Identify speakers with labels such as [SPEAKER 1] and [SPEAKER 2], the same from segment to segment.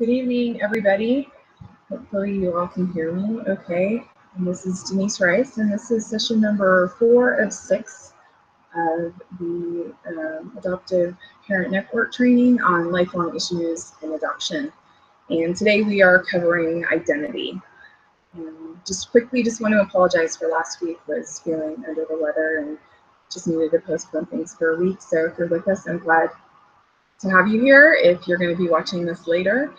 [SPEAKER 1] Good evening, everybody. Hopefully you all can hear me okay. And this is Denise Rice, and this is session number 4 of 6 of the Adoptive Parent Network training on lifelong issues in adoption. And today we are covering identity. Just want to apologize for last week. Was feeling under the weather and just needed to postpone things for a week. So if you're with us, I'm glad to have you here. If you're going to be watching this later,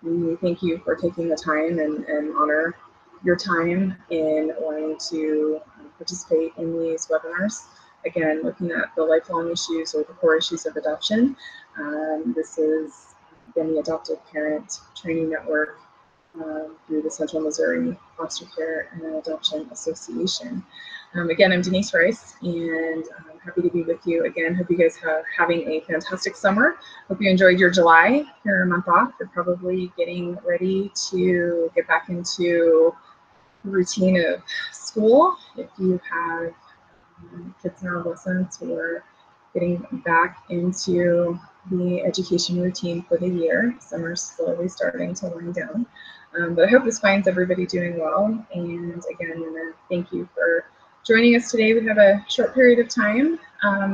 [SPEAKER 1] we thank you for taking the time and honor your time in wanting to participate in these webinars. Again, looking at the lifelong issues or the core issues of adoption. This is again the Adoptive Parent Training Network through the Central Missouri Foster Care and Adoption Association. Again, I'm Denise Rice, and I'm happy to be with you again. Hope you guys are having a fantastic summer. Hope you enjoyed your July. You're a month off. You're probably getting ready to get back into the routine of school. If you have kids and adolescents who are getting back into the education routine for the year. Summer's slowly starting to wind down. But I hope this finds everybody doing well. And again, I want to thank you for joining us today. We have a short period of time.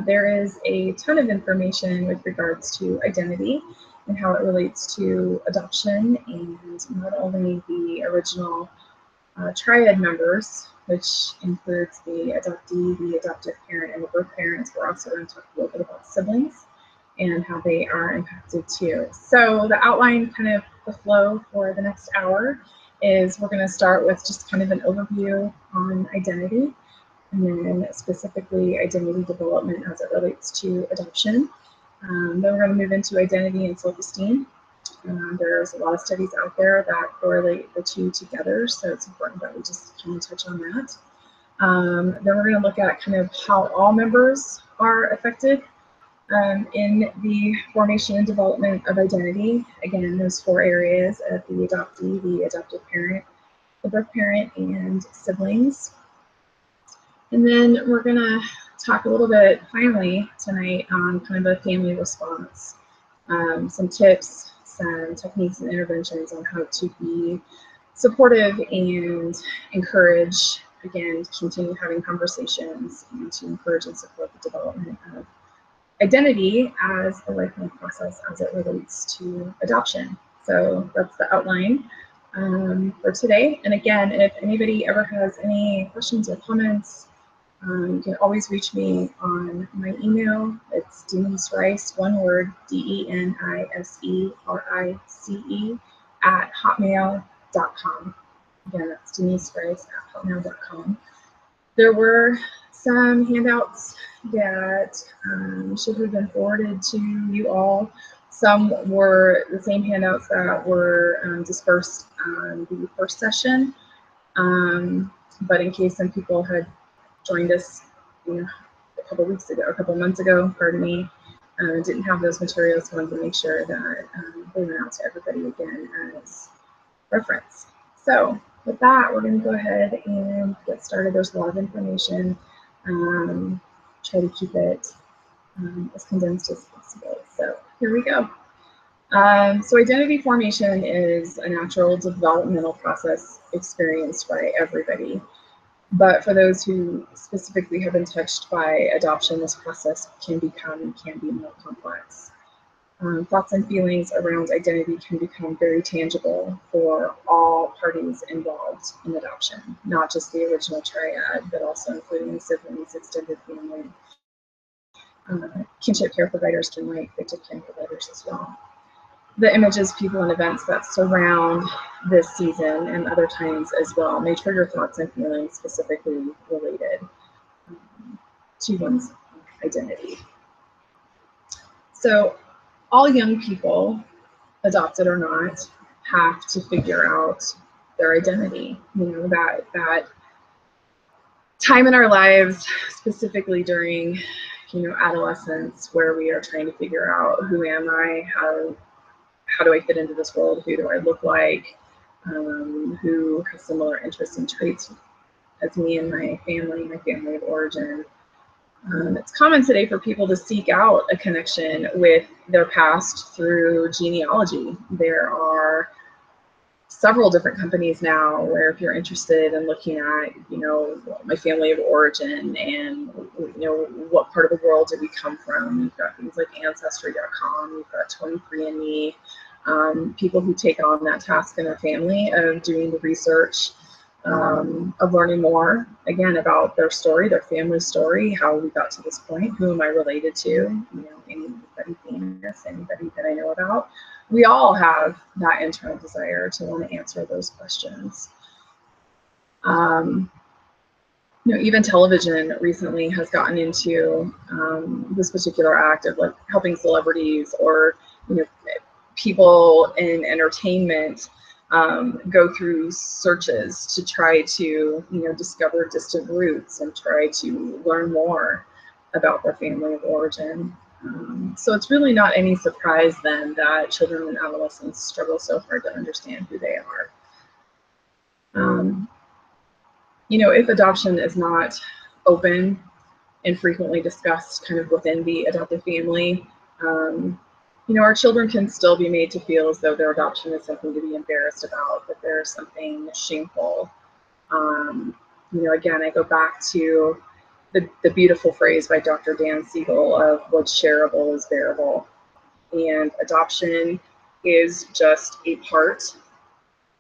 [SPEAKER 1] There is a ton of information with regards to identity and how it relates to adoption, and not only the original triad members, which includes the adoptee, the adoptive parent, and the birth parents. We're also going to talk a little bit about siblings and how they are impacted too. So the outline, kind of the flow for the next hour, is we're going to start with just kind of an overview on identity, and then specifically identity development as it relates to adoption. Then we're going to move into identity and self-esteem. There's a lot of studies out there that correlate the two together, so it's important that we just kind of touch on that. Then we're going to look at kind of how all members are affected in the formation and development of identity. Again, those 4 areas of the adoptee, the adoptive parent, the birth parent, and siblings. And then we're going to talk a little bit finally tonight on kind of a family response, some tips, some techniques and interventions on how to be supportive and encourage, again, to continue having conversations and to encourage and support the development of identity as a lifelong process as it relates to adoption. So that's the outline for today. And again, if anybody ever has any questions or comments, you can always reach me on my email. It's Denise Rice, one word, DENISERICE @hotmail.com. Again, that's Denise Rice @hotmail.com. There were some handouts that should have been forwarded to you all. Some were the same handouts that were dispersed on the first session, but in case some people had joined us, a couple months ago, pardon me, didn't have those materials, wanted to make sure that they went out to everybody again as reference. So with that, we're going to go ahead and get started. There's a lot of information. Try to keep it as condensed as possible. So here we go. So identity formation is a natural developmental process experienced by everybody. But for those who specifically have been touched by adoption, this process can be more complex. Thoughts and feelings around identity can become very tangible for all parties involved in adoption, not just the original triad, but also including siblings, extended family, kinship care providers, and victim care providers as well. The images, people, and events that surround this season and other times as well may trigger thoughts and feelings specifically related to one's identity. So all young people, adopted or not, have to figure out their identity. That time in our lives, specifically during adolescence, where we are trying to figure out, who am I, how do I fit into this world, who do I look like, who has similar interests and traits as me and my family of origin, It's common today for people to seek out a connection with their past through genealogy. There are several different companies now where if you're interested in looking at, my family of origin and, what part of the world did we come from, you've got things like Ancestry.com, you've got 23andMe, people who take on that task in their family of doing the research, of learning more, again, about their story, their family story, how we got to this point, who am I related to, anybody famous, anybody that I know about. We all have that internal desire to want to answer those questions. Even television recently has gotten into this particular act of like helping celebrities or people in entertainment go through searches to try to discover distant roots and try to learn more about their family of origin. So it's really not any surprise then that children and adolescents struggle so hard to understand who they are. If adoption is not open and frequently discussed kind of within the adoptive family, our children can still be made to feel as though their adoption is something to be embarrassed about, that there's something shameful. Again, I go back to the beautiful phrase by Dr. Dan Siegel of what's shareable is bearable. And adoption is just a part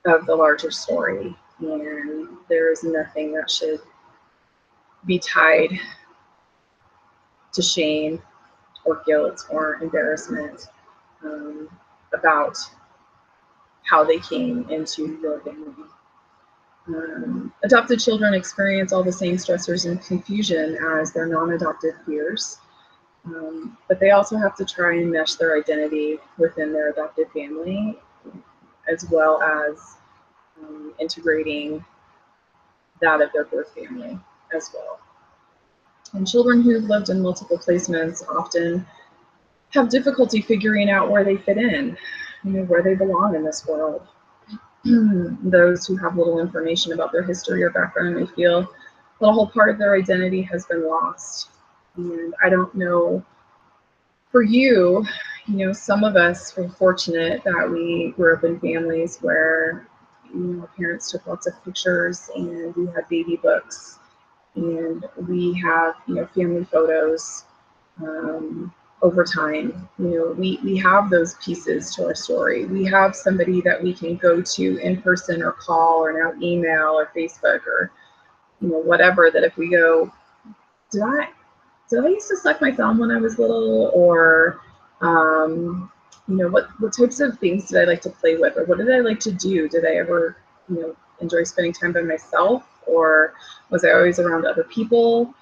[SPEAKER 1] of the larger story. And there is nothing that should be tied to shame or guilt or embarrassment about how they came into your family. Adopted children experience all the same stressors and confusion as their non-adopted peers, but they also have to try and mesh their identity within their adopted family, as well as integrating that of their birth family as well. And children who've lived in multiple placements often have difficulty figuring out where they fit in, where they belong in this world. Those who have little information about their history or background may feel that a whole part of their identity has been lost. And I don't know, for you, some of us were fortunate that we grew up in families where our parents took lots of pictures and we had baby books and we have family photos over time. We have those pieces to our story. We have somebody that we can go to in person or call or now email or Facebook or whatever, that if we go, did I used to suck my thumb when I was little, or what types of things did I like to play with, or what did I like to do? Did I ever enjoy spending time by myself, or was I always around other people?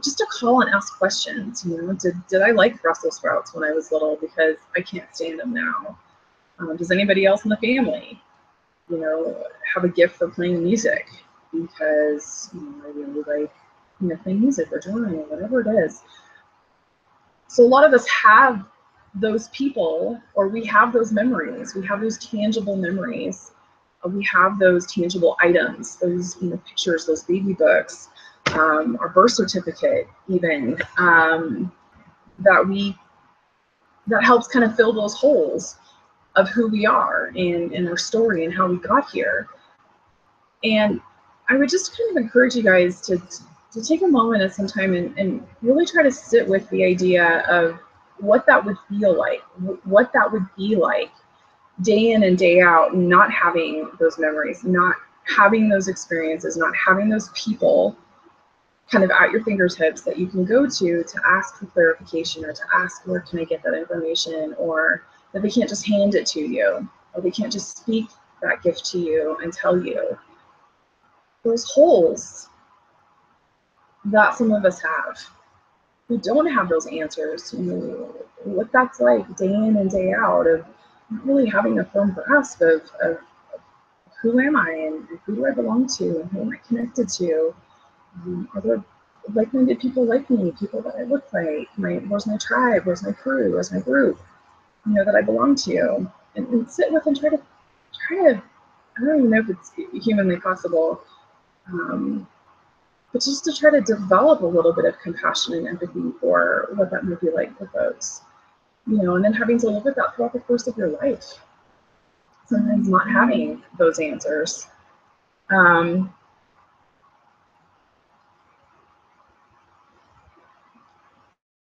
[SPEAKER 1] Just to call and ask questions. Did I like Brussels sprouts when I was little because I can't stand them now? Does anybody else in the family have a gift for playing music because I really like playing music or drawing or whatever it is? So a lot of us have those people, or we have those memories. We have those tangible memories. We have those tangible items, those pictures, those baby books, our birth certificate, even that helps kind of fill those holes of who we are and our story and how we got here. And I would just kind of encourage you guys to take a moment at some time and really try to sit with the idea of what that would feel like, what that would be like day in and day out, not having those memories, not having those experiences, not having those people kind of at your fingertips that you can go to ask for clarification or to ask where can I get that information, or that they can't just hand it to you, or they can't just speak that gift to you and tell you. Those holes that some of us have, who don't have those answers, what that's like day in and day out of not really having a firm grasp of who am I and who do I belong to and who am I connected to? Are there like-minded people like me, people that I look like? Where's my tribe? Where's my crew? Where's my group? That I belong to, and sit with and try to. I don't even know if it's humanly possible, but just to try to develop a little bit of compassion and empathy for what that might be like for folks, you know, and then having to live with that throughout the course of your life. Sometimes not having those answers.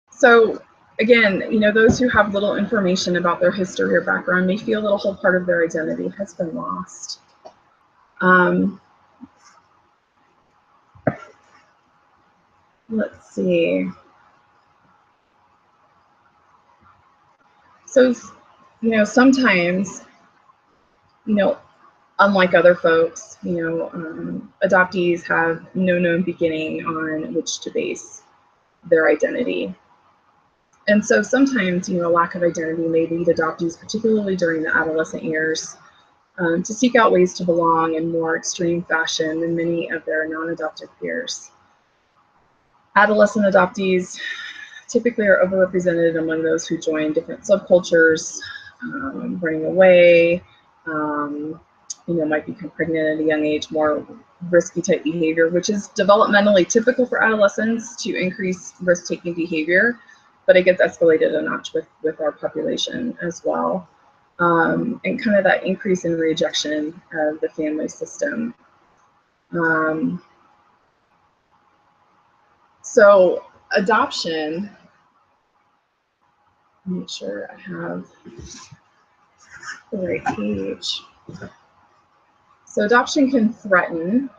[SPEAKER 1] So again, you know, those who have little information about their history or background may feel that a whole part of their identity has been lost. Let's see. So, you know, sometimes, you know, unlike other folks, you know, adoptees have no known beginning on which to base their identity. And so sometimes, you know, a lack of identity may lead adoptees, particularly during the adolescent years, to seek out ways to belong in more extreme fashion than many of their non-adoptive peers. Adolescent adoptees typically are overrepresented among those who join different subcultures, running away, you know, might become pregnant at a young age, more risky type behavior, which is developmentally typical for adolescents to increase risk-taking behavior, but it gets escalated a notch with our population as well. And kind of that increase in rejection of the family system. So adoption, make sure I have the right page. So adoption can threaten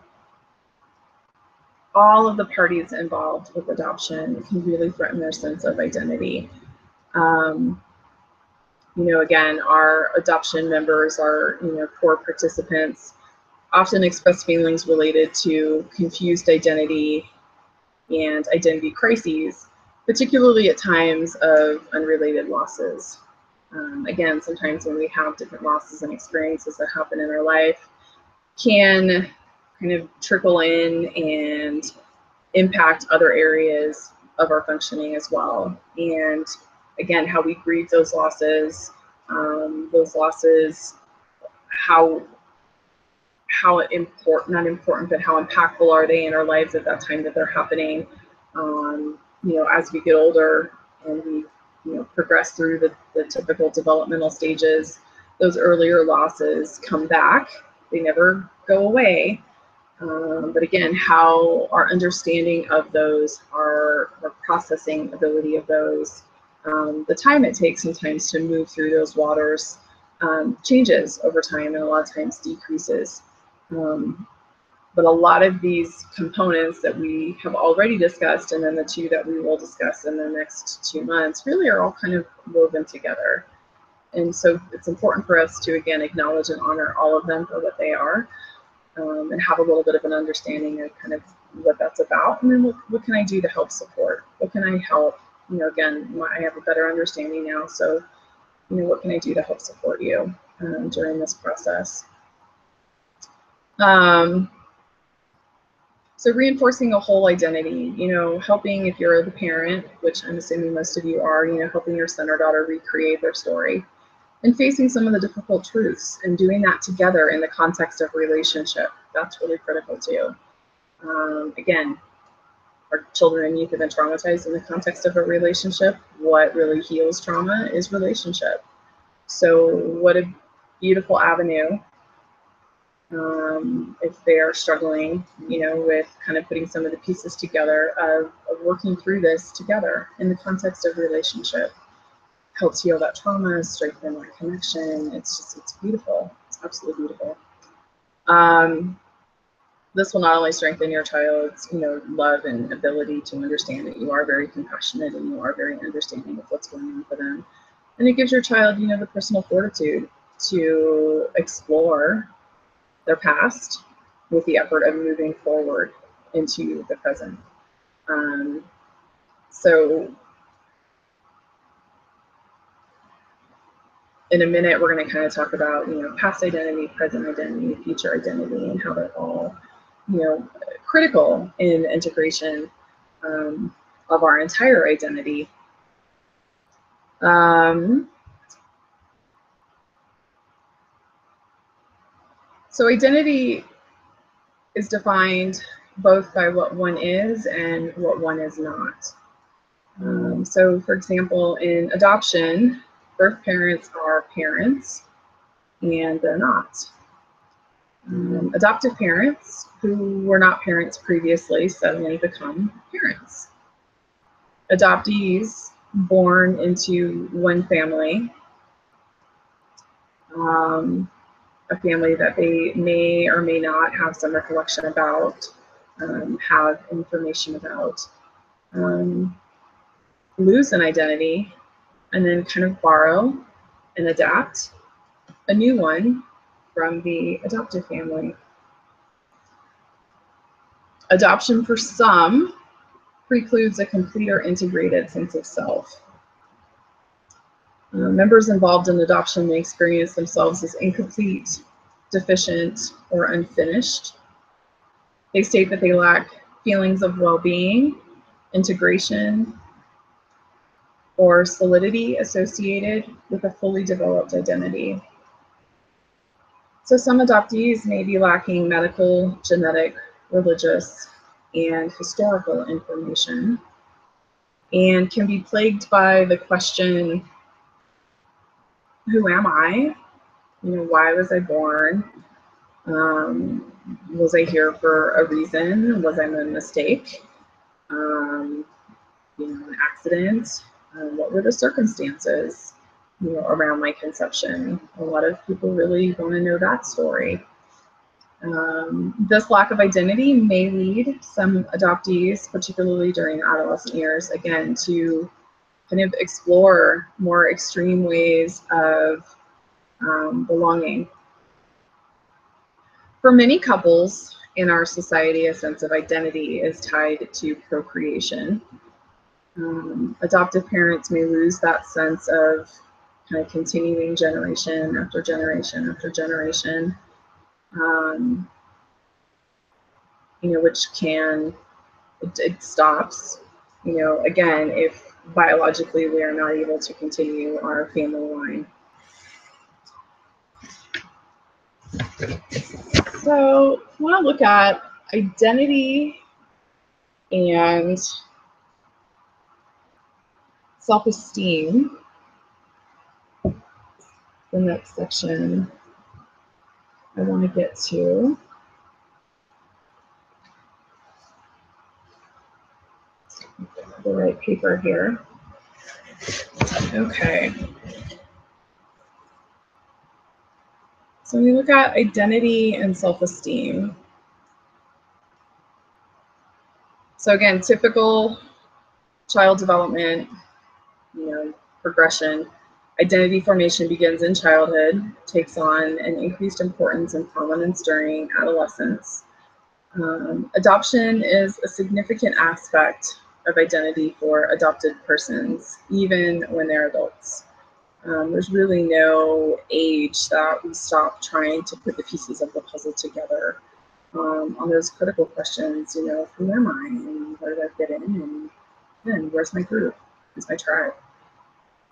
[SPEAKER 1] all of the parties involved with adoption. It can really threaten their sense of identity. You know, again, our adoption members are, you know, core participants, often express feelings related to confused identity and identity crises, particularly at times of unrelated losses. Again, sometimes when we have different losses and experiences that happen in our life, can kind of trickle in and impact other areas of our functioning as well. And again, how we grieve those losses, how important, not important, but how impactful are they in our lives at that time that they're happening. You know, as we get older and we, you know, progress through the typical developmental stages, those earlier losses come back. They never go away. But again, how our understanding of those, our processing ability of those, the time it takes sometimes to move through those waters changes over time and a lot of times decreases. But a lot of these components that we have already discussed, and then the two that we will discuss in the next 2 months, really are all kind of woven together. And so it's important for us to, again, acknowledge and honor all of them for what they are, and have a little bit of an understanding of kind of what that's about. And then what can I do to help support? What can I help? You know, again, I have a better understanding now. So, you know, what can I do to help support you during this process? So reinforcing a whole identity, you know, helping if you're the parent, which I'm assuming most of you are, you know, helping your son or daughter recreate their story and facing some of the difficult truths and doing that together in the context of relationship. That's really critical too. Again, our children and youth have been traumatized in the context of a relationship. What really heals trauma is relationship. So what a beautiful avenue if they're struggling, you know, with kind of putting some of the pieces together of working through this together in the context of relationship. Helps heal that trauma, strengthen that connection. It's just, it's beautiful. It's absolutely beautiful. This will not only strengthen your child's, you know, love and ability to understand that you are very compassionate and you are very understanding of what's going on for them. And it gives your child, you know, the personal fortitude to explore their past with the effort of moving forward into the present. So in a minute, we're going to kind of talk about, you know, past identity, present identity, future identity, and how they're all, you know, critical in integration of our entire identity. So identity is defined, both by what one is and what one is not. So, for example, in adoption, birth parents are parents, and they're not. Adoptive parents who were not parents previously suddenly become parents. Adoptees born into one family, a family that they may or may not have some recollection about, have information about, lose an identity, and then kind of borrow and adapt a new one from the adoptive family. Adoption for some precludes a complete or integrated sense of self. Members involved in adoption may experience themselves as incomplete, deficient, or unfinished. They state that they lack feelings of well-being, integration, or solidity associated with a fully developed identity. So some adoptees may be lacking medical, genetic, religious, and historical information, and can be plagued by the question, who am I? Why was I born? Was I here for a reason? Was I a mistake? An accident? What were the circumstances, around my conception? A lot of people really want to know that story. This lack of identity may lead some adoptees, particularly during adolescent years, again, to kind of explore more extreme ways of belonging. For many couples in our society, a sense of identity is tied to procreation. Adoptive parents may lose that sense of kind of continuing generation after generation after generation, which it stops, again, if biologically we are not able to continue our family line. So I want to look at identity and self-esteem, the next section I want to get to. The right paper here. Okay. So when we look at identity and self-esteem. So again, typical child development, progression. Identity formation begins in childhood, takes on an increased importance and prominence during adolescence. Adoption is a significant aspect of identity for adopted persons, even when they're adults. There's really no age that we stop trying to put the pieces of the puzzle together on those critical questions, who am I, and where did I fit in, and where's my group, who's my tribe?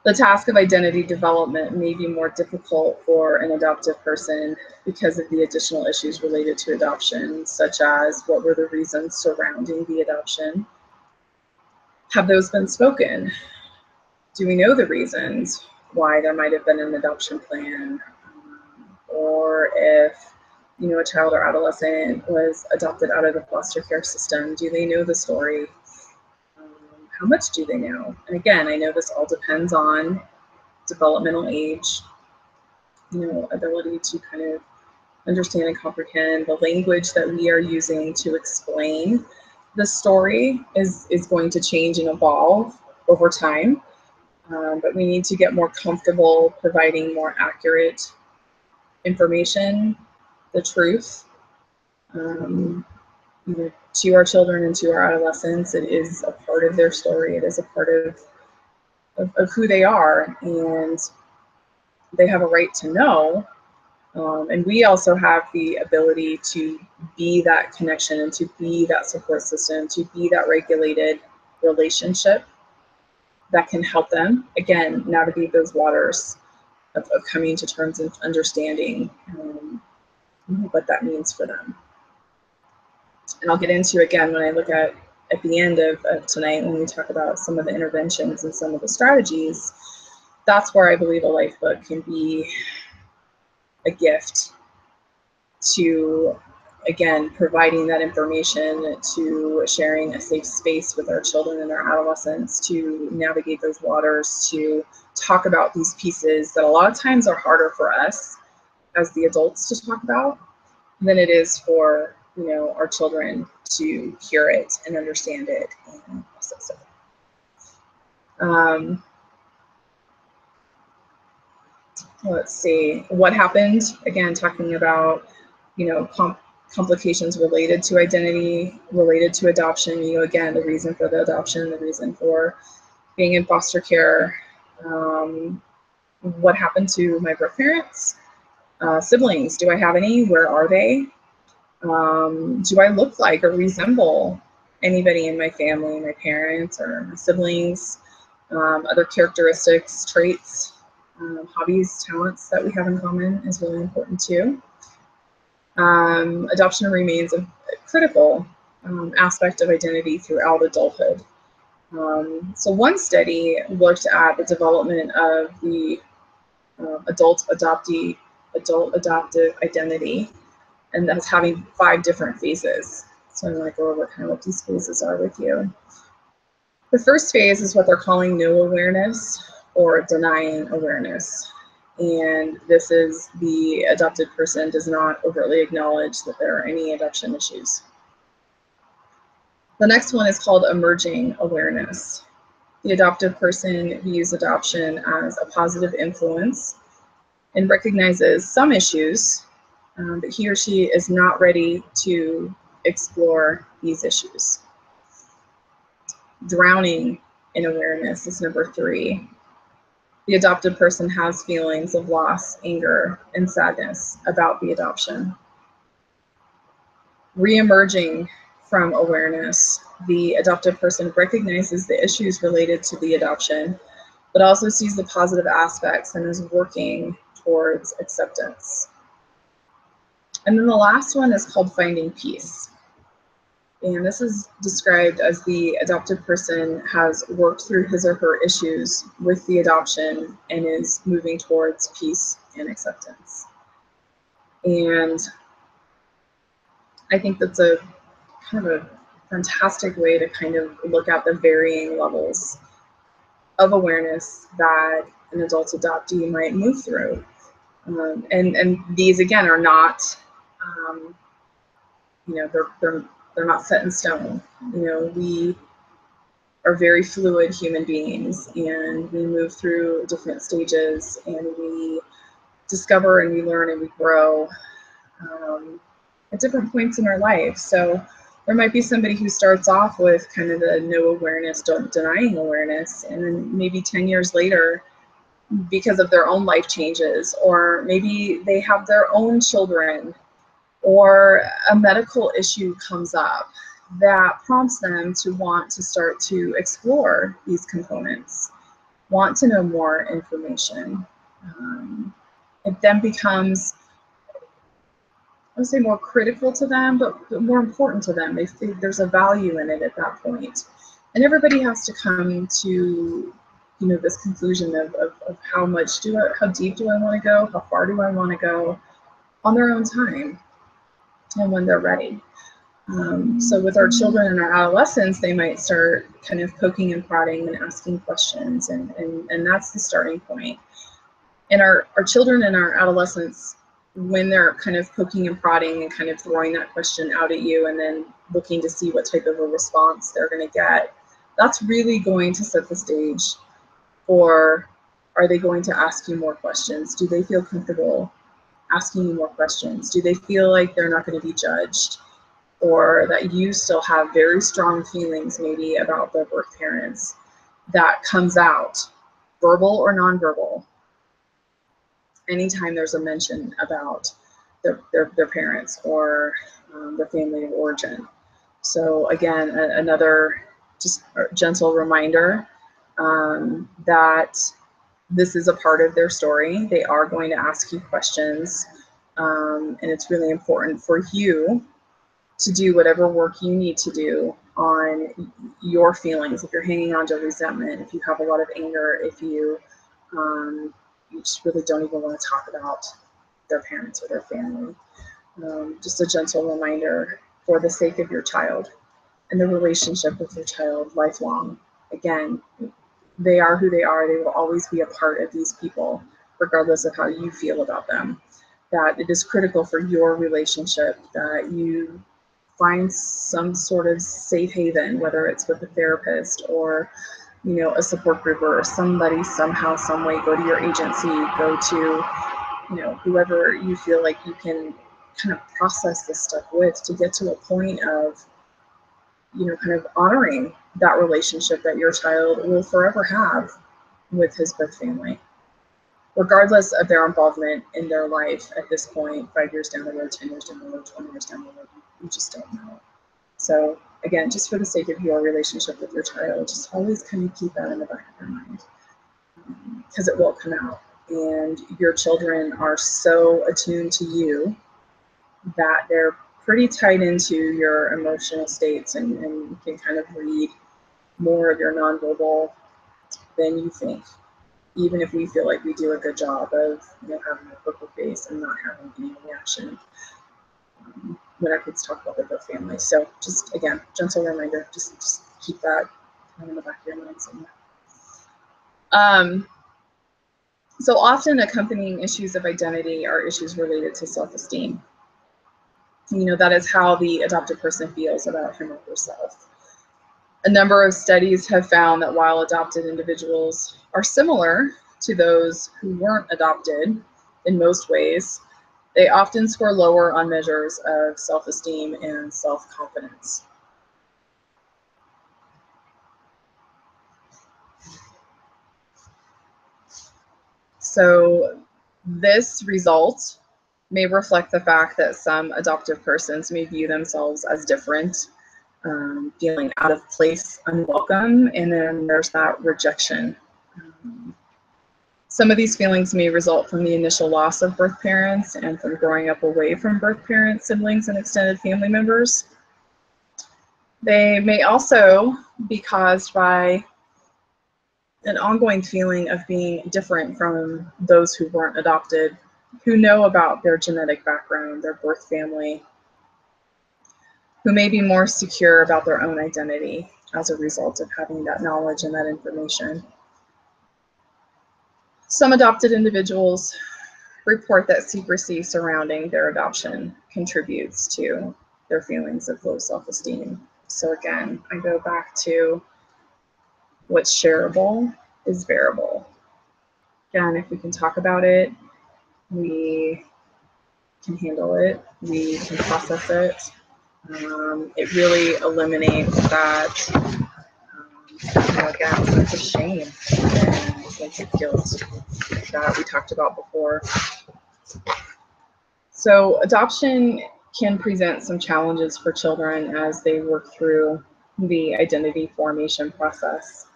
[SPEAKER 1] The task of identity development may be more difficult for an adoptive person because of the additional issues related to adoption, such as what were the reasons surrounding the adoption? Have those been spoken? Do we know the reasons why there might have been an adoption plan? Or if, a child or adolescent was adopted out of the foster care system, do they know the story? How much do they know? And again, I know this all depends on developmental age, ability to kind of understand and comprehend the language that we are using to explain the story is going to change and evolve over time. But we need to get more comfortable providing more accurate information, the truth, to our children and to our adolescents. It is a part of their story. It is a part of who they are, and they have a right to know. And we also have the ability to be that connection and to be that support system, to be that regulated relationship that can help them, again, navigate those waters of coming to terms and understanding what that means for them. And I'll get into, again, when I look at the end of tonight, when we talk about some of the interventions and some of the strategies, that's where I believe a life book can be a gift to, again, providing that information, to sharing a safe space with our children and our adolescents, to navigate those waters, to talk about these pieces that a lot of times are harder for us as the adults to talk about than it is for, you know, our children to hear it and understand it and process it. Let's see what happened. Again, talking about, you know, complications related to identity, related to adoption. You know, again, the reason for the adoption, the reason for being in foster care. What happened to my birth parents? Siblings, do I have any? Where are they? Do I look like or resemble anybody in my family, my parents or my siblings? Other characteristics, traits, hobbies, talents that we have in common is really important too. Adoption remains a critical aspect of identity throughout adulthood. So one study looked at the development of the adult adoptive identity, and that's having 5 different phases. So I'm going to go over kind of what these phases are with you. The first phase is what they're calling no awareness or denying awareness. And this is the adopted person does not overtly acknowledge that there are any adoption issues. The next one is called emerging awareness. The adoptive person views adoption as a positive influence and recognizes some issues, but he or she is not ready to explore these issues. Drowning in awareness is number 3. The adopted person has feelings of loss, anger, and sadness about the adoption. Re-emerging from awareness, the adopted person recognizes the issues related to the adoption, but also sees the positive aspects and is working towards acceptance. And then the last one is called finding peace. And this is described as the adopted person has worked through his or her issues with the adoption and is moving towards peace and acceptance. And I think that's a kind of a fantastic way to kind of look at the varying levels of awareness that an adult adoptee might move through. And these, again, are not, you know, they're not set in stone. You know, we are very fluid human beings, and we move through different stages, and we discover and we learn and we grow at different points in our life. So there might be somebody who starts off with kind of the no awareness, denying awareness, and then maybe 10 years later, because of their own life changes, or maybe they have their own children, or a medical issue comes up that prompts them to want to start to explore these components, want to know more information. It then becomes, I would say, more critical to them, but more important to them. They think there's a value in it at that point. And everybody has to come to, you know, this conclusion of how deep do I want to go, how far do I want to go on their own time and when they're ready. So with our children and our adolescents, they might start kind of poking and prodding and asking questions, and that's the starting point. And our children and our adolescents, when they're kind of poking and prodding and kind of throwing that question out at you and then looking to see what type of a response they're going to get, that's really going to set the stage for, are they going to ask you more questions? Do they feel comfortable asking you more questions? Do they feel like they're not going to be judged, or that you still have very strong feelings maybe about their birth parents that comes out, verbal or nonverbal, anytime there's a mention about their parents or their family of origin? So again, another just gentle reminder that this is a part of their story. They are going to ask you questions, and it's really important for you to do whatever work you need to do on your feelings. If you're hanging on to resentment, if you have a lot of anger, if you just really don't even want to talk about their parents or their family. Just a gentle reminder, for the sake of your child and the relationship with your child lifelong. Again, they are who they are. They will always be a part of these people, regardless of how you feel about them. That it is critical for your relationship that you find some sort of safe haven, whether it's with a therapist or, you know, a support group or somebody somehow, some way. Go to your agency, go to, you know, whoever you feel like you can kind of process this stuff with, to get to a point of, you know, kind of honoring that relationship that your child will forever have with his birth family, regardless of their involvement in their life at this point, 5 years down the road, 10 years down the road, 20 years down the road. You just don't know. So again, just for the sake of your relationship with your child, just always kind of keep that in the back of your mind, because it will come out. And your children are so attuned to you that they're pretty tied into your emotional states, and you can kind of read more of your nonverbal than you think, even if we feel like we do a good job of, you know, having a poker face and not having any reaction when our kids talk about their birth family. So just, again, gentle reminder, just keep that kind of in the back of your mind somewhere. So often accompanying issues of identity are issues related to self-esteem. You know, that is how the adopted person feels about him or herself. A number of studies have found that while adopted individuals are similar to those who weren't adopted in most ways, they often score lower on measures of self-esteem and self-confidence. So this result may reflect the fact that some adoptive persons may view themselves as different, feeling out of place, unwelcome, and then there's that rejection. Some of these feelings may result from the initial loss of birth parents and from growing up away from birth parents, siblings, and extended family members. They may also be caused by an ongoing feeling of being different from those who weren't adopted, who know about their genetic background, their birth family, who may be more secure about their own identity as a result of having that knowledge and that information. Some adopted individuals report that secrecy surrounding their adoption contributes to their feelings of low self-esteem. So again, I go back to what's shareable is bearable. Again, if we can talk about it, we can handle it, we can process it. It really eliminates that, you know, again, sense of shame and sense of guilt that we talked about before. So adoption can present some challenges for children as they work through the identity formation process,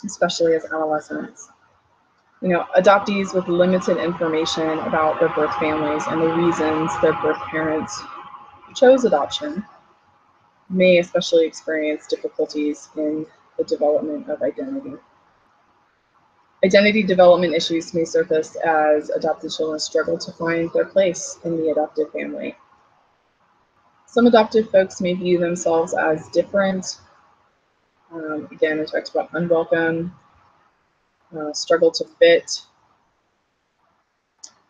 [SPEAKER 1] especially as adolescents. You know, adoptees with limited information about their birth families and the reasons their birth parents chose adoption may especially experience difficulties in the development of identity. Identity development issues may surface as adopted children struggle to find their place in the adoptive family. Some adopted folks may view themselves as different. Again, we talked about unwelcome, struggle to fit.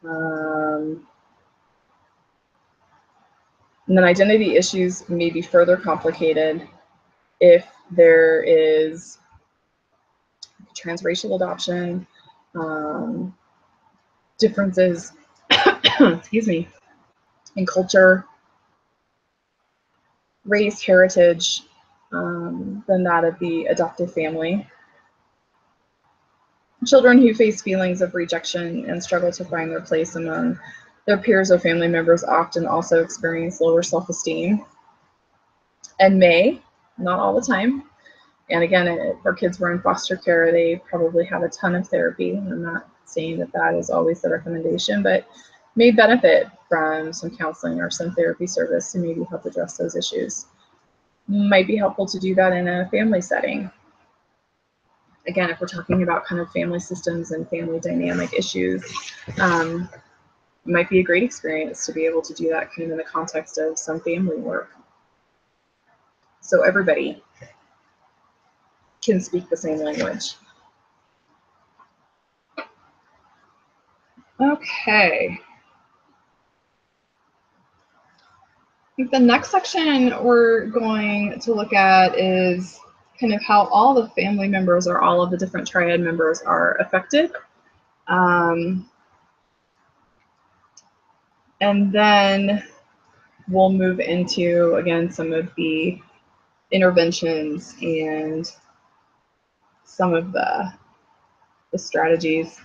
[SPEAKER 1] And then identity issues may be further complicated if there is transracial adoption, differences, excuse me, in culture, race, heritage, than that of the adoptive family. Children who face feelings of rejection and struggle to find their place among their peers or family members often also experience lower self-esteem and may, not all the time, and again, if our kids were in foster care, they probably have a ton of therapy. I'm not saying that that is always the recommendation, but may benefit from some counseling or some therapy service to maybe help address those issues. Might be helpful to do that in a family setting. Again, if we're talking about kind of family systems and family dynamic issues, it might be a great experience to be able to do that kind of in the context of some family work. So everybody can speak the same language. Okay. I think the next section we're going to look at is kind of how all the family members or all of the different triad members are affected. And then we'll move into, again, some of the interventions and some of the strategies.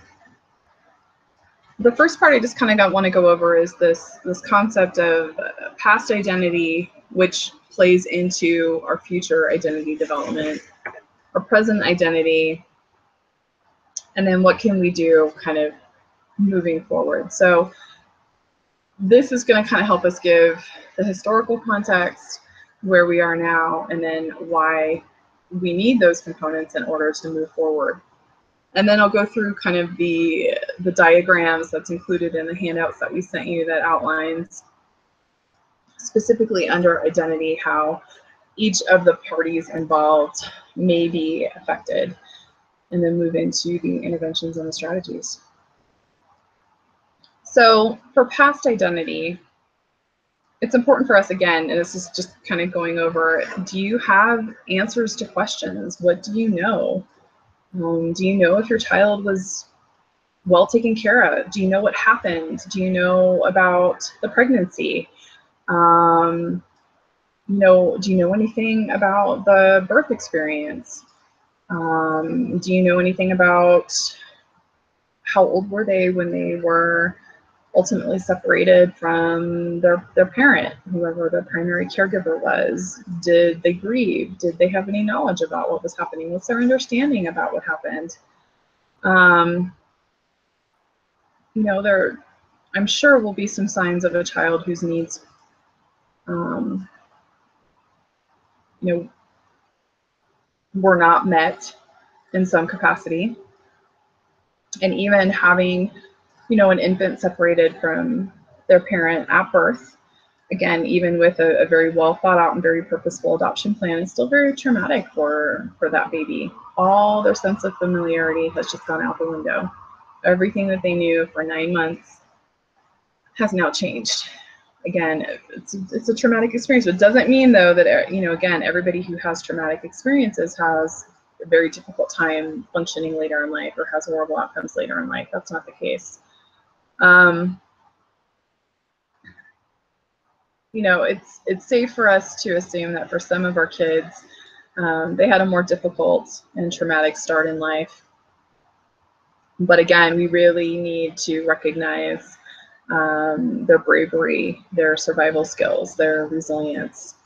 [SPEAKER 1] The first part I just kind of want to go over is this concept of past identity, which plays into our future identity development, our present identity, and then what can we do kind of moving forward. So this is going to kind of help us give the historical context, where we are now, and then why we need those components in order to move forward. And then I'll go through kind of the diagrams that's included in the handouts that we sent you that outlines specifically under identity how each of the parties involved may be affected, and then move into the interventions and the strategies. So for past identity, it's important for us, again, and this is just kind of going over, do you have answers to questions? What do you know? Do you know if your child was well taken care of? Do you know what happened? Do you know about the pregnancy? Do you know anything about the birth experience? Do you know anything about how old were they when they were ultimately separated from their parent, whoever their primary caregiver was? Did they grieve? Did they have any knowledge about what was happening? What's their understanding about what happened? There, I'm sure, will be some signs of a child whose needs, were not met in some capacity. And even having, an infant separated from their parent at birth, again, even with a very well thought out and very purposeful adoption plan, is still very traumatic for that baby. All their sense of familiarity has just gone out the window. Everything that they knew for 9 months has now changed. Again, it's a traumatic experience. It doesn't mean, though, that, again, everybody who has traumatic experiences has a very difficult time functioning later in life or has horrible outcomes later in life. That's not the case. It's safe for us to assume that for some of our kids, they had a more difficult and traumatic start in life. But again, we really need to recognize their bravery, their survival skills, their resilience.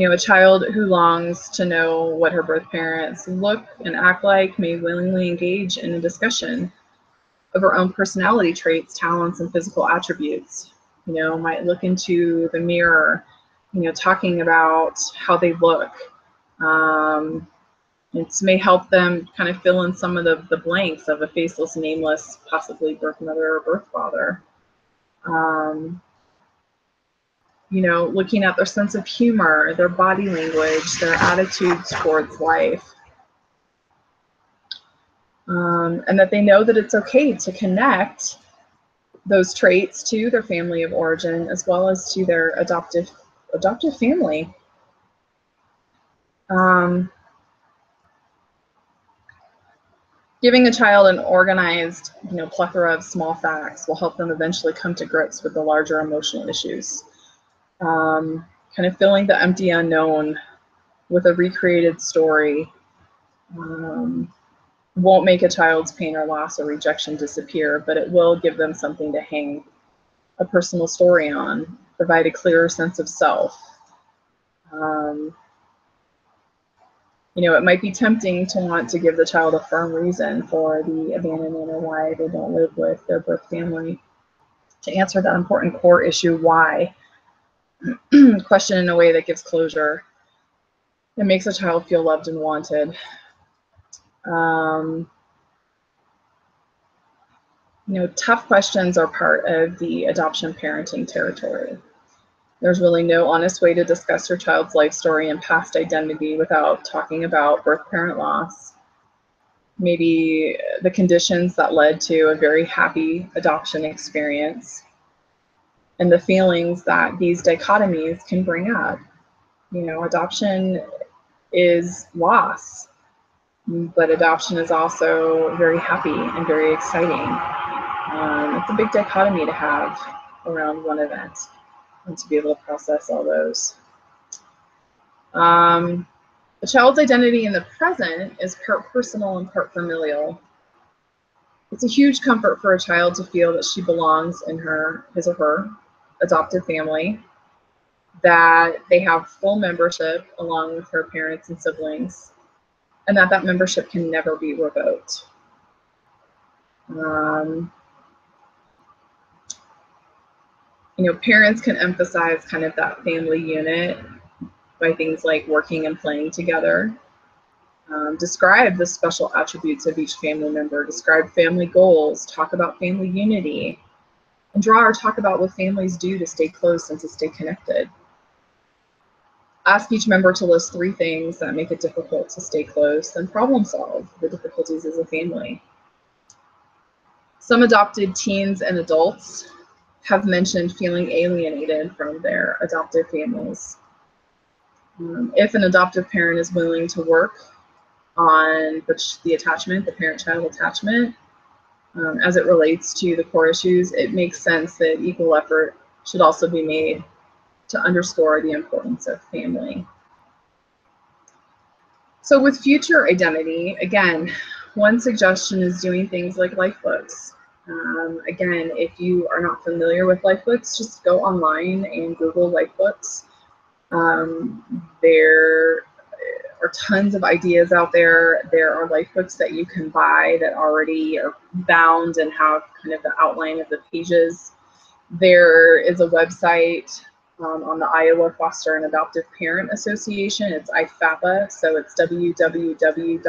[SPEAKER 1] A child who longs to know what her birth parents look and act like may willingly engage in a discussion of her own personality traits, talents, and physical attributes. Might look into the mirror, talking about how they look. It may help them kind of fill in some of the blanks of a faceless, nameless, possibly birth mother or birth father. Looking at their sense of humor, their body language, their attitudes towards life. And that they know that it's okay to connect those traits to their family of origin as well as to their adoptive family. Giving a child an organized, plethora of small facts will help them eventually come to grips with the larger emotional issues. Kind of filling the empty unknown with a recreated story won't make a child's pain or loss or rejection disappear, but it will give them something to hang a personal story on, provide a clearer sense of self. It might be tempting to want to give the child a firm reason for the abandonment or why they don't live with their birth family. To answer that important core issue, why, question in a way that gives closure. It makes a child feel loved and wanted. Tough questions are part of the adoption parenting territory. There's really no honest way to discuss your child's life story and past identity without talking about birth parent loss, maybe the conditions that led to a very happy adoption experience, and the feelings that these dichotomies can bring up. Adoption is loss, but adoption is also very happy and very exciting. It's a big dichotomy to have around one event and to be able to process all those. The child's identity in the present is part personal and part familial. It's a huge comfort for a child to feel that she belongs in his or her adoptive family, that they have full membership along with her parents and siblings, and that membership can never be revoked. Parents can emphasize kind of that family unit by things like working and playing together. Describe the special attributes of each family member, describe family goals, talk about family unity, and draw or talk about what families do to stay close and to stay connected. Ask each member to list 3 things that make it difficult to stay close, and problem solve the difficulties as a family. Some adopted teens and adults have mentioned feeling alienated from their adoptive families. If an adoptive parent is willing to work on the attachment, the parent-child attachment, as it relates to the core issues, it makes sense that equal effort should also be made to underscore the importance of family. So with future identity, again, one suggestion is doing things like life books. Again, if you are not familiar with life books, just go online and Google life books. There are tons of ideas out there. There are life books that you can buy that already are bound and have kind of the outline of the pages. There is a website on the Iowa Foster and Adoptive Parent Association. It's IFAPA, so it's www.if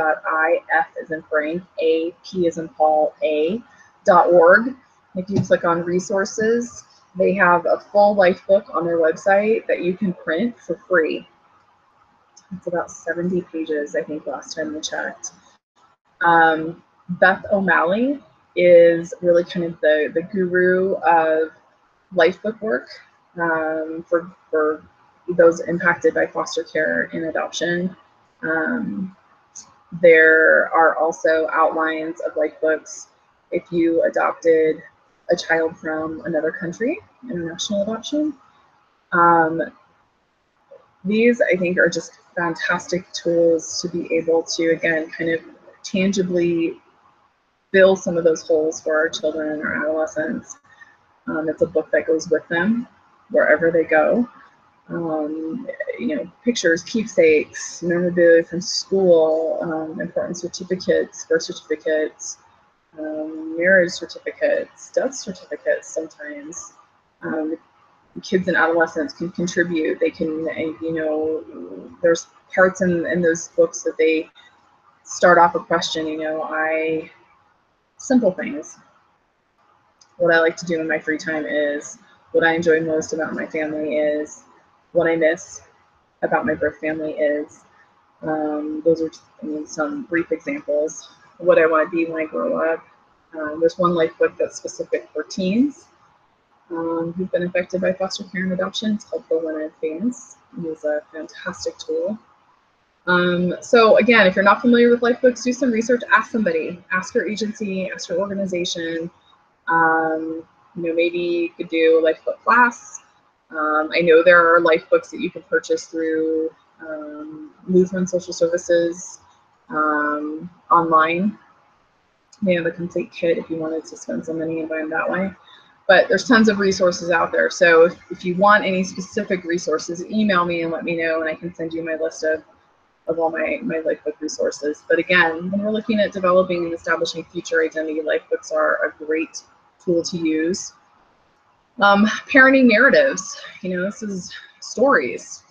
[SPEAKER 1] as in Frank, AP as in Paul, A.org. If you click on resources, they have a full life book on their website that you can print for free. It's about 70 pages, I think, last time we checked. Beth O'Malley is really kind of the guru of life book work for those impacted by foster care and adoption. There are also outlines of life books if you adopted a child from another country, international adoption. These, I think, are just fantastic tools to be able to, again, kind of tangibly fill some of those holes for our children and our adolescents. It's a book that goes with them wherever they go. Pictures, keepsakes, memorabilia from school, important certificates, birth certificates, marriage certificates, death certificates sometimes. Kids and adolescents can contribute. They can, there's parts in those books that they start off a question, simple things. What I like to do in my free time is, what I enjoy most about my family is, what I miss about my birth family is. Those are some brief examples. What I want to be when I grow up. There's one life book that's specific for teens who've been affected by foster care and adoption. It's called For When I'm Famous. It's a fantastic tool. So again, if you're not familiar with life books, do some research, ask somebody, ask your agency, ask your organization. Maybe you could do a life book class. I know there are life books that you can purchase through Lutheran Social Services online. They have a complete kit if you wanted to spend some money and buy them that way. But there's tons of resources out there. So if you want any specific resources, email me and let me know, and I can send you my list of all my lifebook resources. But again, when we're looking at developing and establishing future identity, lifebooks are a great tool to use. Parenting narratives, this is stories.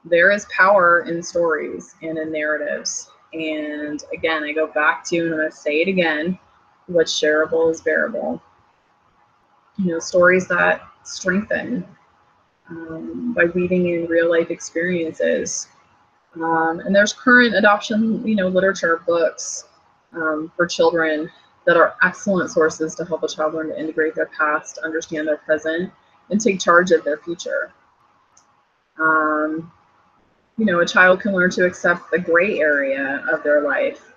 [SPEAKER 1] There is power in stories and in narratives. And again, I go back to, and I'm going to say it again, what's shareable is bearable. Stories that strengthen by weaving in real life experiences. And there's current adoption, literature, books for children that are excellent sources to help a child learn to integrate their past, understand their present, and take charge of their future. A child can learn to accept the gray area of their life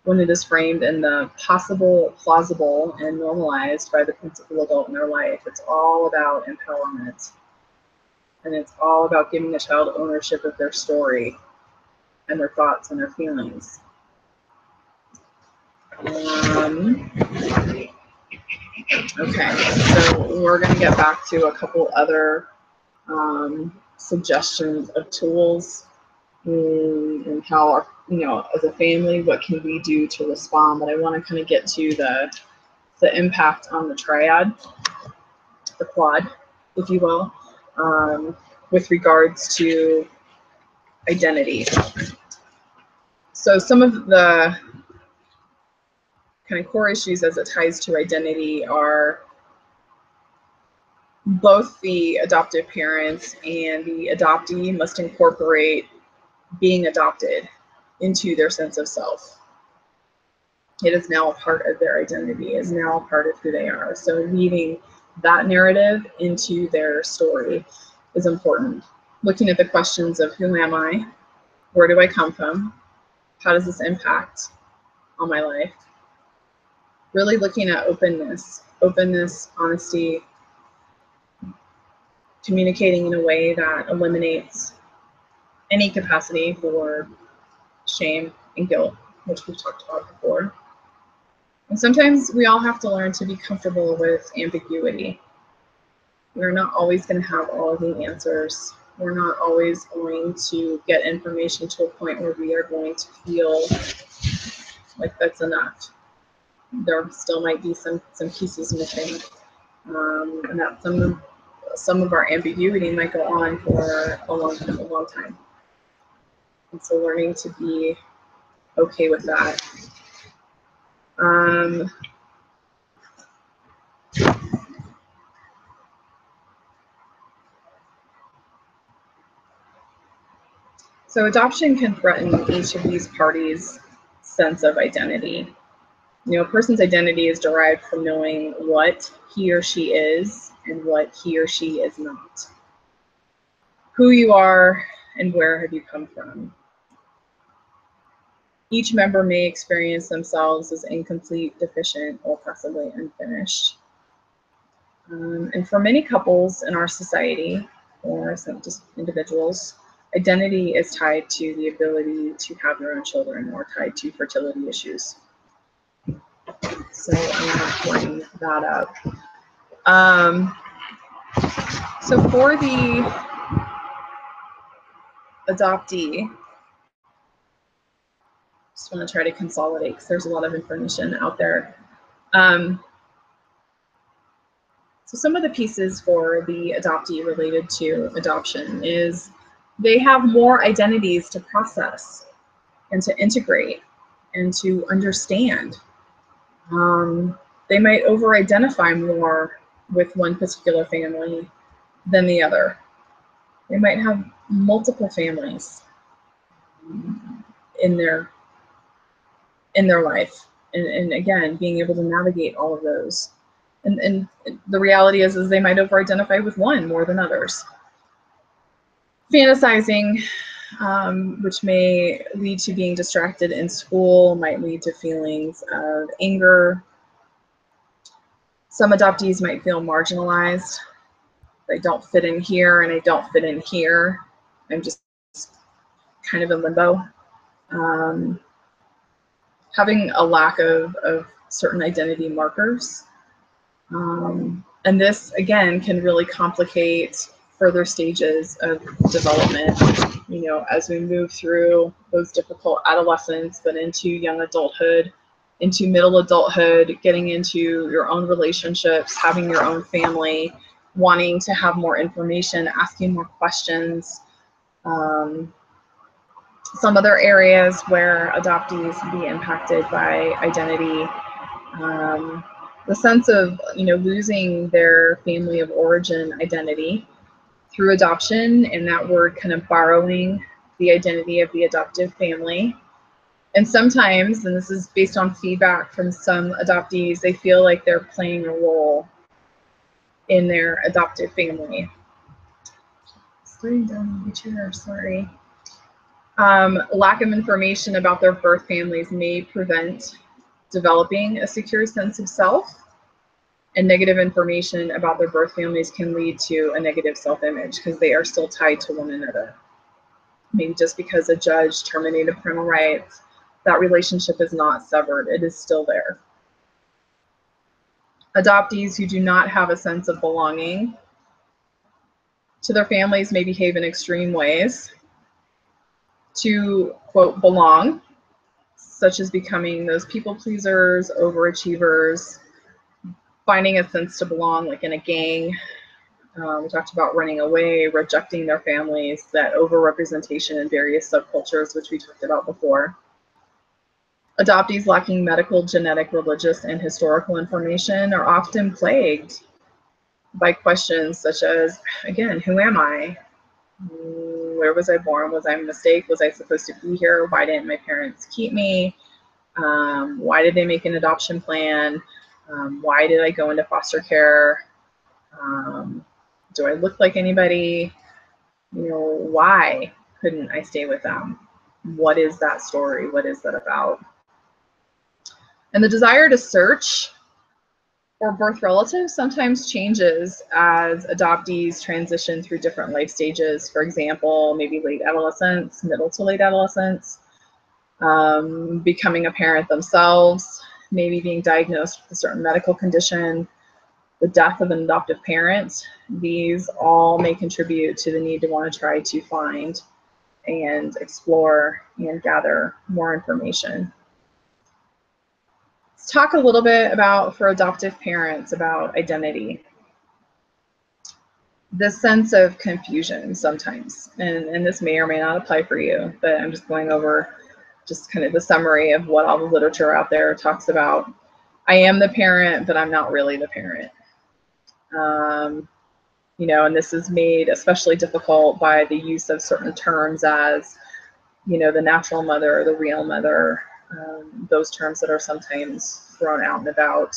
[SPEAKER 1] when it is framed in the possible, plausible, and normalized by the principal adult in their life. It's all about empowerment. And it's all about giving the child ownership of their story and their thoughts and their feelings. Okay, so we're going to get back to a couple other suggestions of tools and how, as a family, what can we do to respond? But I want to kind of get to the impact on the triad, the quad, if you will, with regards to identity. So some of the kind of core issues as it ties to identity are both the adoptive parents and the adoptee must incorporate being adopted into their sense of self. It is now a part of their identity, is now a part of who they are. So weaving that narrative into their story is important. Looking at the questions of who am I? Where do I come from? How does this impact on my life? Really looking at openness, honesty, communicating in a way that eliminates any capacity for shame and guilt, which we've talked about before. And sometimes we all have to learn to be comfortable with ambiguity. We're not always going to have all of the answers. We're not always going to get information to a point where we are going to feel like that's enough. There still might be some pieces missing, and that some of our ambiguity might go on for a long time. And so learning to be okay with that. So adoption can threaten each of these parties' sense of identity. A person's identity is derived from knowing what he or she is and what he or she is not. Who you are and where have you come from. Each member may experience themselves as incomplete, deficient, or possibly unfinished. And for many couples in our society, or some just individuals, identity is tied to the ability to have their own children or tied to fertility issues. So I'm going to bring that up. So for the adoptee, just want to try to consolidate because there's a lot of information out there. So some of the pieces for the adoptee related to adoption is they have more identities to process and to integrate and to understand. They might over-identify more with one particular family than the other. They might have multiple families in their life. And again, being able to navigate all of those. And the reality is they might over-identify with one more than others. Fantasizing, which may lead to being distracted in school, might lead to feelings of anger. Some adoptees might feel marginalized. I don't fit in here and I don't fit in here. I'm just kind of in limbo. Having a lack of certain identity markers. And this, again, can really complicate further stages of development, you know, as we move through those difficult adolescence, but into young adulthood, into middle adulthood, getting into your own relationships, having your own family, wanting to have more information, asking more questions. Some other areas where adoptees can be impacted by identity, the sense of, you know, losing their family of origin identity through adoption, and that word kind of borrowing the identity of the adoptive family. And sometimes, and this is based on feedback from some adoptees, they feel like they're playing a role in their adoptive family. Sliding down the chair, sorry. Lack of information about their birth families may prevent developing a secure sense of self, and negative information about their birth families can lead to a negative self-image because they are still tied to one another. Maybe just because a judge terminated parental rights, that relationship is not severed, it is still there. Adoptees who do not have a sense of belonging to their families may behave in extreme ways to, quote, belong, such as becoming those people pleasers, overachievers, finding a sense to belong, like in a gang. We talked about running away, rejecting their families, that overrepresentation in various subcultures, which we talked about before. Adoptees lacking medical, genetic, religious, and historical information are often plagued by questions such as, again, who am I? Where was I born? Was I a mistake? Was I supposed to be here? Why didn't my parents keep me? Why did they make an adoption plan? Why did I go into foster care? Do I look like anybody? You know, why couldn't I stay with them? What is that story? What is that about? And the desire to search for birth relatives sometimes changes as adoptees transition through different life stages. For example, maybe late adolescence, middle to late adolescence, becoming a parent themselves, maybe being diagnosed with a certain medical condition, the death of an adoptive parent. These all may contribute to the need to want to try to find and explore and gather more information. Let's talk a little bit about, for adoptive parents, about identity. This sense of confusion sometimes, and this may or may not apply for you, but I'm just going over just kind of the summary of what all the literature out there talks about. I am the parent, but I'm not really the parent. You know, and this is made especially difficult by the use of certain terms as, you know, the natural mother, the real mother, those terms that are sometimes thrown out and about,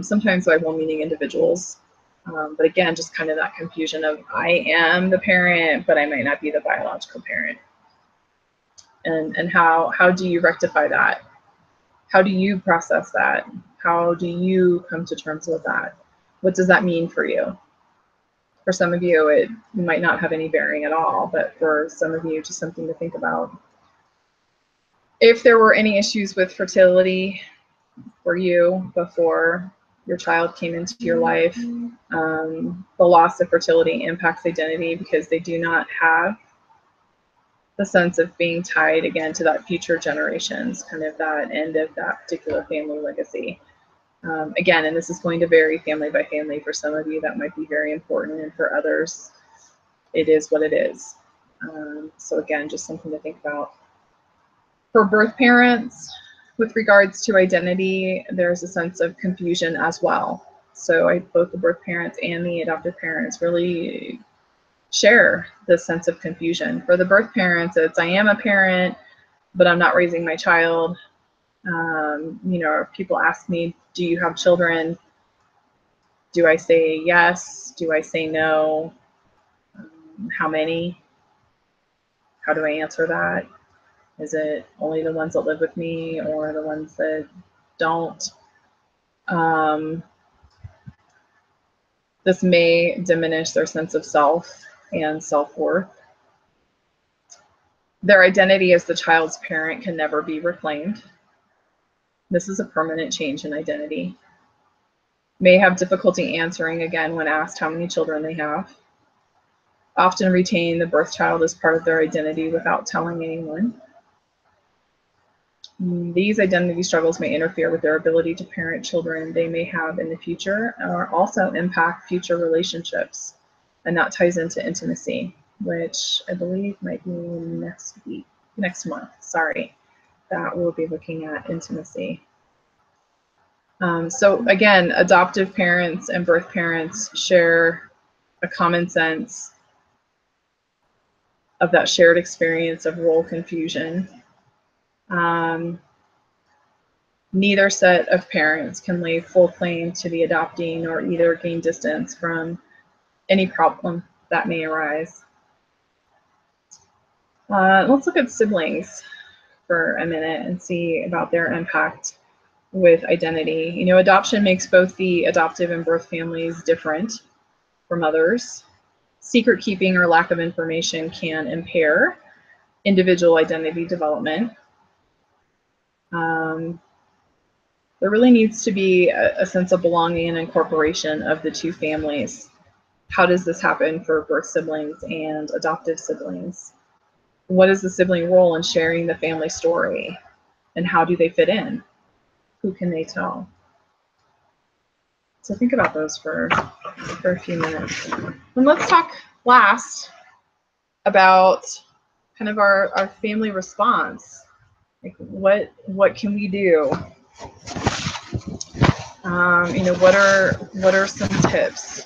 [SPEAKER 1] sometimes by well-meaning individuals. But again, just kind of that confusion of I am the parent, but I might not be the biological parent. And how do you rectify that? How do you process that? How do you come to terms with that? What does that mean for you? For some of you, it might not have any bearing at all, but for some of you, just something to think about. If there were any issues with fertility for you before your child came into your life, the loss of fertility impacts identity because they do not have the sense of being tied again to that future generations, kind of that end of that particular family legacy. Again, and this is going to vary family by family. For some of you, that might be very important, and for others, it is what it is. So again, just something to think about. For birth parents, with regards to identity, there's a sense of confusion as well. So both the birth parents and the adoptive parents really share this sense of confusion. For the birth parents, it's I am a parent, but I'm not raising my child. You know, if people ask me, do you have children? Do I say yes? Do I say no? How many? How do I answer that? Is it only the ones that live with me or the ones that don't? This may diminish their sense of self and self-worth. Their identity as the child's parent can never be reclaimed. This is a permanent change in identity. May have difficulty answering again when asked how many children they have. often retain the birth child as part of their identity without telling anyone. These identity struggles may interfere with their ability to parent children they may have in the future, or also impact future relationships. And that ties into intimacy, which I believe might be next month, sorry, that we'll be looking at intimacy. So again, adoptive parents and birth parents share a common sense of that shared experience of role confusion. Neither set of parents can lay full claim to the adopting or either gain distance from any problem that may arise. Let's look at siblings for a minute and see about their impact with identity. You know, adoption makes both the adoptive and birth families different from others. Secret keeping or lack of information can impair individual identity development. There really needs to be a sense of belonging and incorporation of the two families. How does this happen for birth siblings and adoptive siblings? What is the sibling role in sharing the family story? And how do they fit in? Who can they tell? So think about those for a few minutes. And let's talk last about kind of our family response. Like what can we do? You know, what are some tips?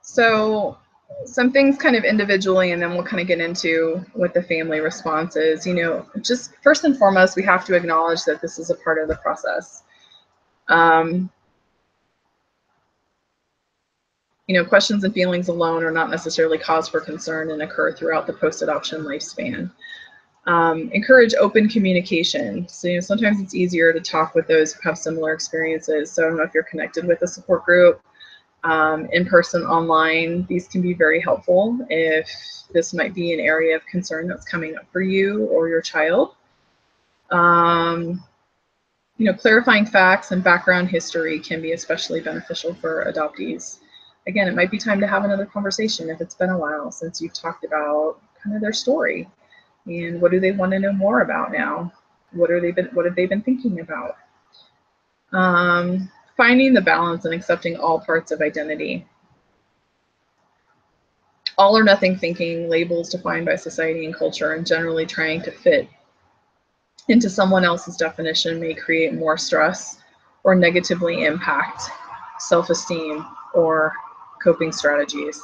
[SPEAKER 1] So some things kind of individually, and then we'll kind of get into what the family response is. You know, just first and foremost, we have to acknowledge that this is a part of the process. You know, questions and feelings alone are not necessarily cause for concern and occur throughout the post-adoption lifespan. Encourage open communication. So, you know, sometimes it's easier to talk with those who have similar experiences. So I don't know if you're connected with a support group, in person, online. These can be very helpful if this might be an area of concern that's coming up for you or your child. You know, clarifying facts and background history can be especially beneficial for adoptees. Again, it might be time to have another conversation if it's been a while since you've talked about kind of their story and what do they want to know more about now? What have they been thinking about? Finding the balance and accepting all parts of identity. All or nothing thinking, labels defined by society and culture, and generally trying to fit into someone else's definition may create more stress or negatively impact self-esteem or coping strategies.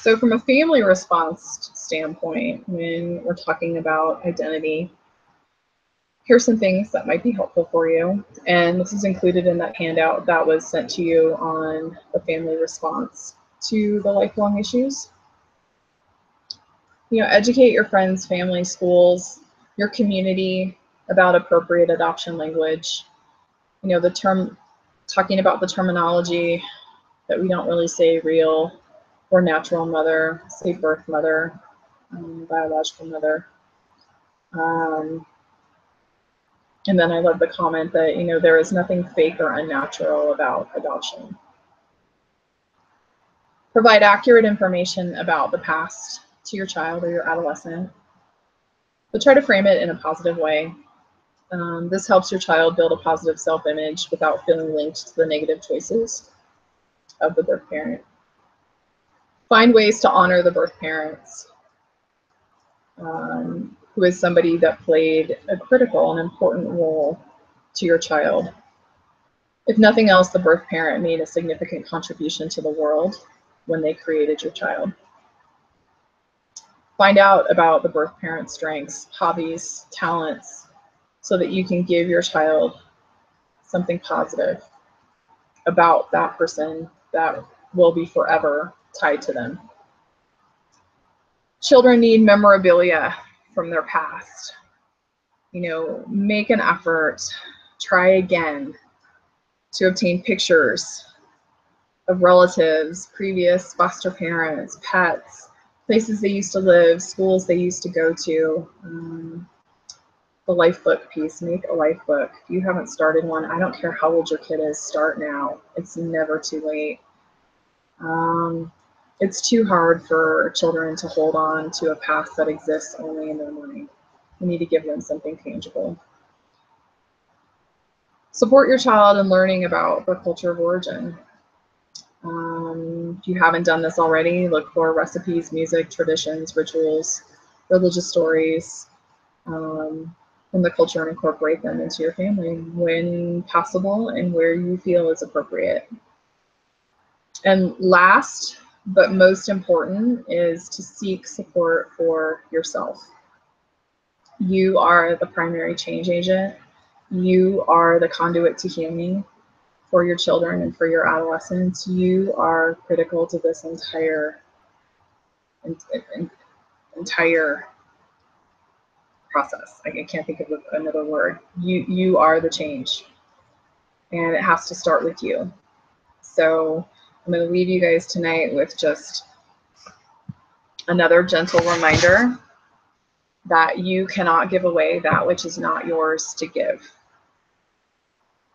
[SPEAKER 1] So from a family response standpoint, when we're talking about identity, here's some things that might be helpful for you. And this is included in that handout that was sent to you on the family response to the lifelong issues. You know, educate your friends, family, schools, your community about appropriate adoption language. You know, talking about the terminology that we don't really say real or natural mother, say birth mother, biological mother. And then I love the comment that, you know, there is nothing fake or unnatural about adoption. Provide accurate information about the past to your child or your adolescent, but try to frame it in a positive way. This helps your child build a positive self-image without feeling linked to the negative choices of the birth parent. Find ways to honor the birth parents, who is somebody that played a critical and important role to your child. If nothing else, the birth parent made a significant contribution to the world when they created your child. Find out about the birth parent's strengths, hobbies, talents, so that you can give your child something positive about that person that will be forever tied to them. Children need memorabilia from their past. You know, make an effort, try again to obtain pictures of relatives, previous foster parents, pets, places they used to live, schools they used to go to. The life book piece, make a life book. If you haven't started one, I don't care how old your kid is, start now. It's never too late. It's too hard for children to hold on to a past that exists only in their mind. We need to give them something tangible. Support your child in learning about their culture of origin. If you haven't done this already, look for recipes, music, traditions, rituals, religious stories from the culture and incorporate them into your family when possible and where you feel is appropriate. And last but most important is to seek support for yourself. You are the primary change agent. You are the conduit to healing for your children and for your adolescents. You are critical to this entire process. I can't think of another word. You are the change, and it has to start with you. So I'm going to leave you guys tonight with just another gentle reminder that you cannot give away that which is not yours to give.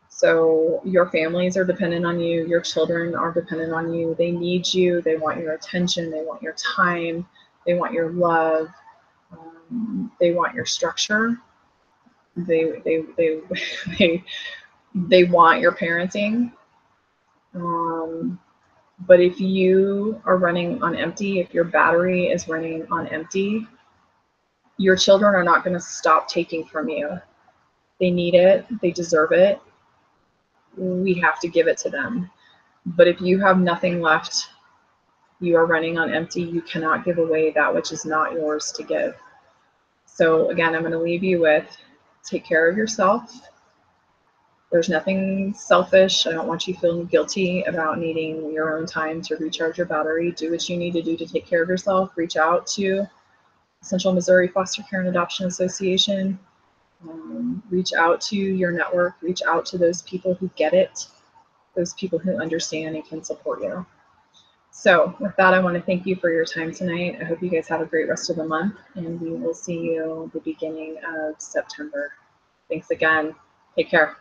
[SPEAKER 1] So your families are dependent on you. Your children are dependent on you. They need you. They want your attention. They want your time. They want your love. They want your structure. They want your parenting. But if you are running on empty, if your battery is running on empty, your children are not going to stop taking from you. They need it. They deserve it. We have to give it to them. But if you have nothing left, you are running on empty. You cannot give away that which is not yours to give. So again, I'm going to leave you with, take care of yourself. There's nothing selfish. I don't want you feeling guilty about needing your own time to recharge your battery. Do what you need to do to take care of yourself. Reach out to Central Missouri Foster Care and Adoption Association. Reach out to your network. Reach out to those people who get it, those people who understand and can support you. So with that, I want to thank you for your time tonight. I hope you guys have a great rest of the month, and we will see you the beginning of September. Thanks again. Take care.